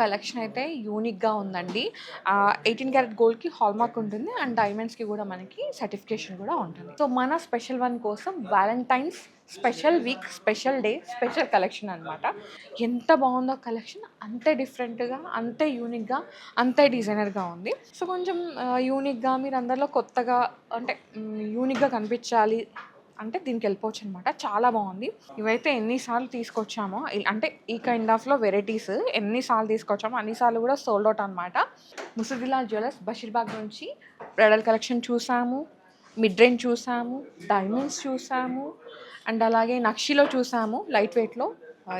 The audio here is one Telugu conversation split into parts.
కలెక్షన్ అయితే యూనిక్‌గా ఉందండి. 18 క్యారెట్ గోల్డ్‌కి హాల్‌మార్క్ ఉంటుంది. అండ్ డైమండ్స్‌కి కూడా మనకి సర్టిఫికేషన్ కూడా ఉంటుంది. సో, మన స్పెషల్ వన్ కోసం Valentine's special week, special day, special collection అనమాట. ఎంత బాగుందో కలెక్షన్, అంతే డిఫరెంట్‌గా, అంతే యూనిక్‌గా, అంతే డిజైనర్‌గా ఉంది. సో, కొంచెం యూనిక్‌గా మీరు అందరిలో కొత్తగా అంటే యూనిక్‌గా కనిపించాలి అంటే దీనికి వెళ్ళిపోవచ్చు అనమాట. చాలా బాగుంది. ఇవైతే ఎన్నిసార్లు తీసుకొచ్చామో అంటే ఈ కైండ్ ఆఫ్లో వెరైటీస్ ఎన్నిసార్లు తీసుకొచ్చామో అన్నిసార్లు కూడా సోల్డ్ అవుట్ అనమాట. ముసిదిలాల్ జ్యువెలర్స్ బషీర్బాగ్ నుంచి బ్రైడల్ కలెక్షన్ చూసాము, మిడ్ రేంజ్ చూసాము, డైమండ్స్ చూసాము, అండ్ అలాగే నక్షిలో చూసాము లైట్ వెయిట్లో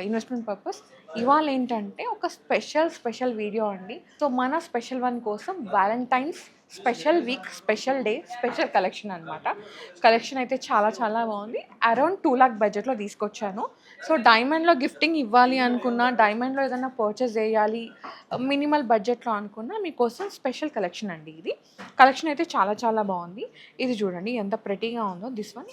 ఇన్వెస్ట్మెంట్ పర్పస్. ఇవాళ ఏంటంటే ఒక స్పెషల్ వీడియో అండి. సో మన స్పెషల్ వన్ కోసం Valentine's special week, special day, special collection అనమాట. కలెక్షన్ అయితే చాలా బాగుంది. అరౌండ్ 2 lakh బడ్జెట్లో తీసుకొచ్చాను. సో డైమండ్లో గిఫ్టింగ్ ఇవ్వాలి అనుకున్నా, డైమండ్లో ఏదైనా పర్చేస్ చేయాలి మినిమల్ బడ్జెట్లో అనుకున్నా మీకోసం స్పెషల్ కలెక్షన్ అండి ఇది. కలెక్షన్ అయితే చాలా బాగుంది. ఇది చూడండి ఎంత ప్రెటీగా ఉందో. దిస్ వన్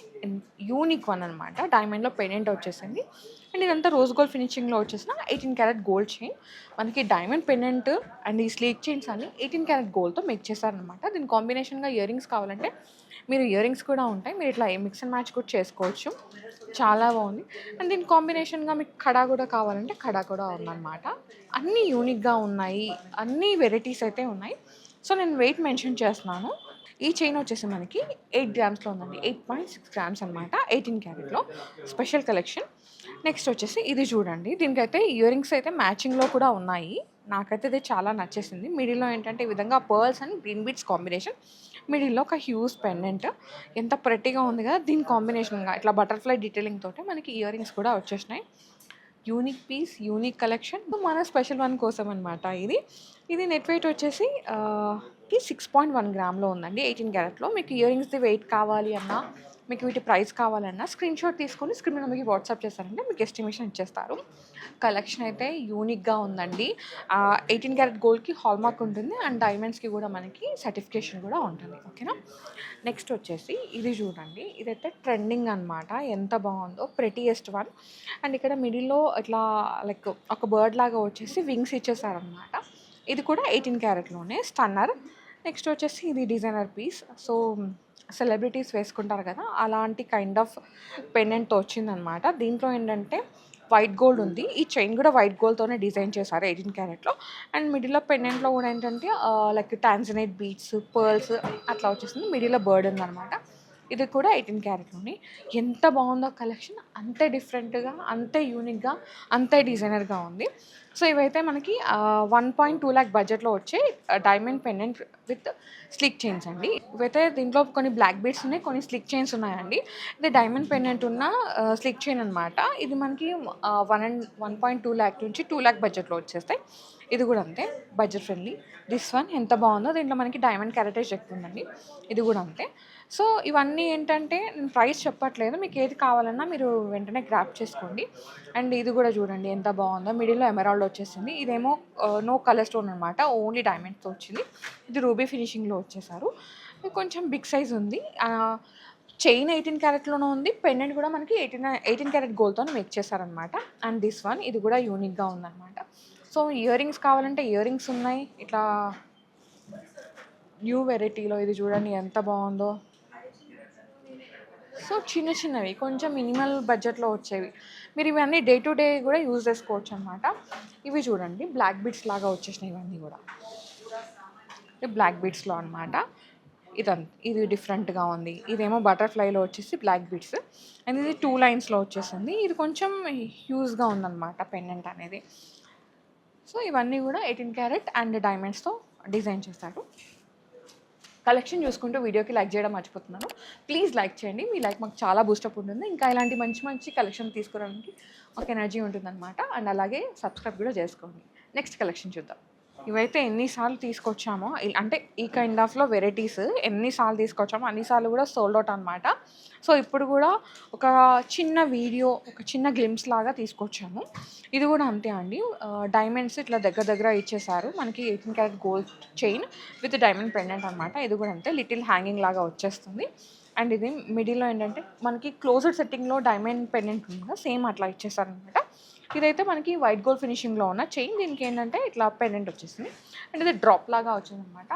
యూనిక్ వన్ అనమాట. డైమండ్లో పెండెంట్ వచ్చేసింది అండ్ ఇదంతా రోజ్ గోల్డ్ ఫినిషింగ్లో వచ్చేసిన 18 క్యారెట్ గోల్డ్ చైన్. మనకి డైమండ్ పెండెంట్ అండ్ ఈ స్లీక్ చైన్స్ అన్ని 18 క్యారెట్ గోల్డ్తో మేక్ చేశారనమాట. దీని కాంబినేషన్గా ఇయర్ రింగ్స్ కావాలంటే మీరు ఇయర్ రింగ్స్ కూడా ఉంటాయి, మీరు ఇట్లా మిక్స్ అండ్ మ్యాచ్ కూడా చేసుకోవచ్చు. చాలా బాగుంది. అండ్ దీని కాంబినేషన్గా మీకు కడా కూడా కావాలంటే కడా కూడా ఉందన్నమాట. అన్నీ యూనిక్గా ఉన్నాయి, అన్ని వెరైటీస్ అయితే ఉన్నాయి. సో నేను వెయిట్ మెన్షన్ చేస్తున్నాను. ఈ చైన్ వచ్చేసి మనకి 8 గ్రామ్స్లో ఉందండి. 8.6 గ్రామ్స్ అనమాట. 18 క్యారెట్లో స్పెషల్ కలెక్షన్. నెక్స్ట్ వచ్చేసి ఇది చూడండి. దీనికైతే ఇయర్ రింగ్స్ అయితే మ్యాచింగ్లో కూడా ఉన్నాయి. నాకైతే ఇది చాలా నచ్చేసింది. మిడిల్లో ఏంటంటే ఈ విధంగా pearls and green beats combination, మిడిల్లో ఒక హ్యూజ్ పెండెంట్. ఎంత ప్రెట్టీగా ఉంది కదా. దీని కాంబినేషన్గా ఇట్లా బటర్ఫ్లై డీటెయిలింగ్ తోటి మనకి ఇయర్ రింగ్స్ కూడా వచ్చేసినాయి. Unique piece, unique collection. మన స్పెషల్ వన్ కోసం అనమాట ఇది. ఇది నెట్ వెయిట్ వచ్చేసి 6.1 గ్రామ్లో ఉందండి. 18 క్యారెట్లో. మీకు ఇయర్ రింగ్స్ది వెయిట్ కావాలి అన్నా, మీకు వీటి ప్రైస్ కావాలన్నా స్క్రీన్ షాట్ తీసుకొని స్క్రీన్ నెంబర్కి వాట్సాప్ చేస్తారంటే మీకు ఎస్టిమేషన్ ఇచ్చేస్తారు. కలెక్షన్ అయితే యూనిక్గా ఉందండి. 18 క్యారెట్ గోల్డ్కి హాల్మార్క్ ఉంటుంది అండ్ డైమండ్స్కి కూడా మనకి సర్టిఫికేషన్ కూడా ఉంటుంది. ఓకేనా. నెక్స్ట్ వచ్చేసి ఇది చూడండి. ఇదైతే ట్రెండింగ్ అనమాట. ఎంత బాగుందో, ప్రెటీయెస్ట్ వన్. అండ్ ఇక్కడ మిడిల్లో ఇట్లా లైక్ ఒక బర్డ్ లాగా వచ్చేసి వింగ్స్ ఇచ్చేసారనమాట. ఇది కూడా 18 క్యారెట్లోనే స్టన్నర్. నెక్స్ట్ వచ్చేసి ఇది డిజైనర్ పీస్. సో సెలబ్రిటీస్ వేసుకుంటారు కదా, అలాంటి కైండ్ ఆఫ్ పెండెంట్తో వచ్చిందనమాట. దీంట్లో ఏంటంటే వైట్ గోల్డ్ ఉంది. ఈ చైన్ కూడా వైట్ గోల్డ్తోనే డిజైన్ చేశారు 18 క్యారెట్లో. అండ్ మిడిల్లో పెండెంట్లో కూడా ఏంటంటే లైక్ టాన్జనైట్ బీడ్స్, పర్ల్స్ అట్లా వచ్చేసింది. మిడిల్లో బర్డ్ ఉందనమాట. ఇది కూడా 18 క్యారెట్లోనే. ఎంత బాగుందో కలెక్షన్, అంతే డిఫరెంట్గా, అంతే యూనిక్గా, అంతే డిజైనర్గా ఉంది. సో ఇవైతే మనకి 1.2 lakh బడ్జెట్లో వచ్చే diamond pendant with slick chains అండి. ఇవైతే దీంట్లో కొన్ని బ్లాక్ బీడ్స్ ఉన్నాయి, కొన్ని స్లిక్ చైన్స్ ఉన్నాయండి. ఇది డైమండ్ పెండెంట్ ఉన్న స్లిక్ చైన్ అనమాట. ఇది మనకి 1.2 lakh నుంచి 2 lakh బడ్జెట్లో వచ్చేస్తాయి. ఇది కూడా అంతే బడ్జెట్ ఫ్రెండ్లీ. దిస్ వన్ ఎంత బాగుందో. దీంట్లో మనకి డైమండ్ క్యారెటేజ్ ఎక్కువ ఉందండి. ఇది కూడా అంతే. సో ఇవన్నీ ఏంటంటే నేను ప్రైస్ చెప్పట్లేదు, మీకు ఏది కావాలన్నా మీరు వెంటనే గ్రాప్ చేసుకోండి. అండ్ ఇది కూడా చూడండి ఎంత బాగుందో. మిడిల్లో ఎమరాల్డ్ వచ్చేసింది. ఇదేమో నో కలర్ స్టోన్ అనమాట, ఓన్లీ డైమండ్స్తో వచ్చింది. ఇది రూబీ ఫినిషింగ్లో వచ్చేసారు. ఇది కొంచెం బిగ్ సైజ్ ఉంది. చైన్ 18 క్యారెట్లోనే ఉంది. పెండెంట్ కూడా మనకి 18 క్యారెట్ గోల్డ్తో మేక్ చేశారనమాట. అండ్ దిస్ వన్ ఇది కూడా యూనిక్గా ఉందన్నమాట. సో ఇయర్ రింగ్స్ కావాలంటే ఇయర్ రింగ్స్ ఉన్నాయి. ఇట్లా న్యూ వెరైటీలో ఇది చూడండి ఎంత బాగుందో. సో చిన్నవి కొంచెం మినిమల్ బడ్జెట్లో వచ్చేవి. మీరు ఇవన్నీ డే టు డే కూడా యూజ్ చేసుకోవచ్చు అనమాట. ఇవి చూడండి బ్లాక్ బీడ్స్ లాగా వచ్చేసినాయి. ఇవన్నీ కూడా బ్లాక్ బీడ్స్లో అనమాట. ఇది డిఫరెంట్గా ఉంది. ఇదేమో బటర్ఫ్లైలో వచ్చేసి బ్లాక్ బీడ్స్. అండ్ ఇది 2 లైన్స్లో వచ్చేసింది. ఇది కొంచెం హ్యూజ్గా ఉందన్నమాట పెండెంట్ అనేది. సో ఇవన్నీ కూడా 18 క్యారెట్ అండ్ డైమండ్స్తో డిజైన్ చేశారు. కలెక్షన్ చూసుకుంటూ వీడియోకి లైక్ చేయడం మర్చిపోతున్నాను. ప్లీజ్ లైక్ చేయండి. మీ లైక్ మాకు చాలా బూస్టప్ ఉంటుంది. ఇంకా ఇలాంటి మంచి కలెక్షన్ తీసుకోవడానికి ఒక ఎనర్జీ ఉంటుందన్నమాట. అండ్ అలాగే సబ్స్క్రైబ్ కూడా చేసుకోండి. నెక్స్ట్ కలెక్షన్ చూద్దాం. ఇవైతే ఎన్నిసార్లు తీసుకొచ్చామో అంటే ఈ కైండ్ ఆఫ్లో వెరైటీస్ ఎన్నిసార్లు తీసుకొచ్చామో అన్నిసార్లు కూడా సోల్డ్ అవుట్ అనమాట. సో ఇప్పుడు కూడా ఒక చిన్న వీడియో, ఒక చిన్న గ్లిమ్స్ లాగా తీసుకొచ్చాము. ఇది కూడా అంతే అండి. డైమండ్స్ ఇట్లా దగ్గర ఇచ్చేసారు. మనకి 18 carat gold chain with diamond pendant అనమాట. ఇది కూడా అంతే లిటిల్ హ్యాంగింగ్ లాగా వచ్చేస్తుంది. అండ్ ఇది మిడిల్లో ఏంటంటే మనకి క్లోజ్డ్ సెట్టింగ్లో డైమండ్ పెండెంట్ ఉంది కదా, సేమ్ అట్లా ఇచ్చేసారనమాట. ఇదైతే మనకి వైట్ గోల్డ్ ఫినిషింగ్లో ఉన్న చైన్. దీనికి ఏంటంటే ఇట్లా పెండెంట్ వచ్చేసింది అండ్ ఇది డ్రాప్ లాగా వచ్చిందనమాట.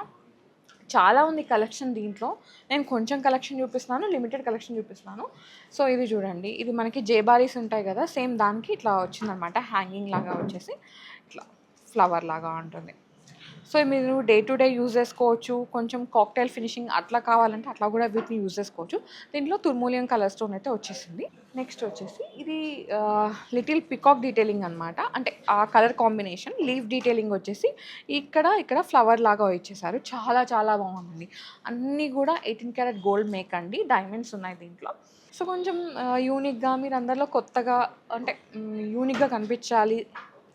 చాలా ఉంది కలెక్షన్ దీంట్లో. నేను కొంచెం కలెక్షన్ చూపిస్తున్నాను, లిమిటెడ్ కలెక్షన్ చూపిస్తున్నాను. సో ఇది చూడండి, ఇది మనకి జేబారీస్ ఉంటాయి కదా, సేమ్ దానికి ఇట్లా వచ్చిందనమాట. హ్యాంగింగ్ లాగా వచ్చేసి ఇట్లా ఫ్లవర్ లాగా ఉంటుంది. సో మీరు డే టు డే యూజ్ చేసుకోవచ్చు. కొంచెం కాక్టైల్ ఫినిషింగ్ అట్లా కావాలంటే అట్లా కూడా వీటిని యూజ్ చేసుకోవచ్చు. దీంట్లో తుర్మూలియం కలర్ స్టోన్ అయితే వచ్చేసింది. నెక్స్ట్ వచ్చేసి ఇది లిటిల్ పికాక్ డీటెయిలింగ్ అనమాట. అంటే ఆ కలర్ కాంబినేషన్ లీవ్ డీటెయిలింగ్ వచ్చేసి ఇక్కడ ఫ్లవర్ లాగా ఇచ్చేసారు. చాలా చాలా బాగుందండి. అన్నీ కూడా 18 క్యారెట్ గోల్డ్ మేక్ అండి. డైమండ్స్ ఉన్నాయి దీంట్లో. సో కొంచెం యూనిక్గా మీరు అందరిలో కొత్తగా అంటే యూనిక్గా కనిపించాలి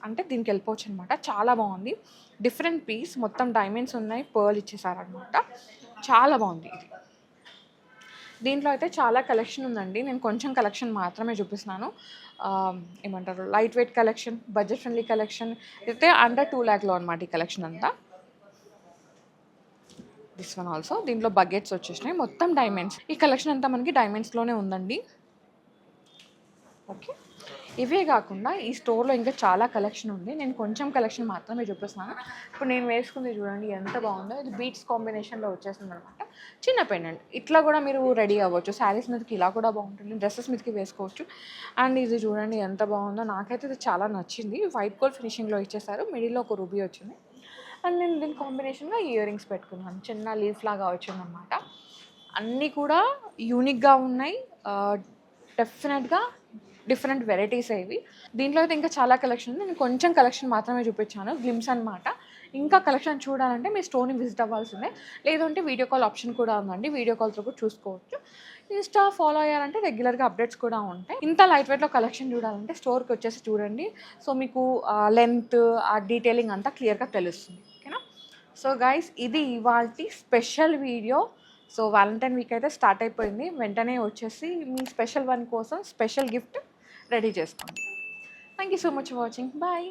అంటే దీనికి వెళ్ళిపోవచ్చు అనమాట. చాలా బాగుంది. డిఫరెంట్ పీస్, మొత్తం డైమండ్స్ ఉన్నాయి, పర్ల్ ఇచ్చేసారనమాట. చాలా బాగుంది ఇది. దీంట్లో అయితే చాలా కలెక్షన్ ఉందండి. నేను కొంచెం కలెక్షన్ మాత్రమే చూపిస్తున్నాను. ఏమంటారు, light weight collection, budget friendly collection అయితే అండర్ 2 lakhలో అనమాట ఈ కలెక్షన్ అంతా. This one also. దీంట్లో బకెట్స్ వచ్చేసినాయి, మొత్తం డైమండ్స్. ఈ కలెక్షన్ అంతా మనకి డైమండ్స్లోనే ఉందండి. ఓకే, ఇవే కాకుండా ఈ స్టోర్లో ఇంకా చాలా కలెక్షన్ ఉంది. నేను కొంచెం కలెక్షన్ మాత్రమే చూపిస్తున్నాను. ఇప్పుడు నేను వేసుకుంది చూడండి ఎంత బాగుందో. ఇది బీట్స్ కాంబినేషన్లో వచ్చేస్తుంది అనమాట. చిన్న పెండెంట్ ఇట్లా కూడా మీరు రెడీ అవ్వచ్చు. శారీస్ మీదకి ఇలా కూడా బాగుంటుంది, డ్రెస్సెస్ మీదకి వేసుకోవచ్చు. అండ్ ఇది చూడండి ఎంత బాగుందో. నాకైతే ఇది చాలా నచ్చింది. వైట్ గోల్డ్ ఫినిషింగ్లో ఇచ్చేసారు, మిడిల్లో ఒక రూబీ వచ్చింది. అండ్ నేను దీని కాంబినేషన్గా ఇయర్ రింగ్స్ పెట్టుకున్నాను, చిన్న లీఫ్ లాగా వచ్చిందనమాట. అన్నీ కూడా యూనిక్గా ఉన్నాయి. డెఫినెట్గా డిఫరెంట్ వెరైటీస్ ఇవి. దీంట్లో అయితే ఇంకా చాలా కలెక్షన్ ఉంది. నేను కొంచెం కలెక్షన్ మాత్రమే చూపించాను, గ్లిమ్స్ అనమాట. ఇంకా కలెక్షన్ చూడాలంటే మీ స్టోర్ని విజిట్ అవ్వాల్సిందే. లేదంటే వీడియో కాల్ ఆప్షన్ కూడా ఉందండి, వీడియో కాల్తో కూడా చూసుకోవచ్చు. ఇన్స్టా ఫాలో అయ్యారంటే రెగ్యులర్గా అప్డేట్స్ కూడా ఉంటాయి. ఇంత లైట్ వెయిట్లో కలెక్షన్ చూడాలంటే స్టోర్కి వచ్చేసి చూడండి. సో మీకు లెంత్, ఆ డీటెయిలింగ్ అంతా క్లియర్గా తెలుస్తుంది. ఓకేనా? సో గైస్, ఇది ఇవాల్టి special video. So Valentine week అయితే స్టార్ట్ అయిపోయింది. వెంటనే వచ్చేసి మీ స్పెషల్ వన్ కోసం స్పెషల్ గిఫ్ట్ రెడీ చేసుకోండి. Thank you so much for watching. Bye.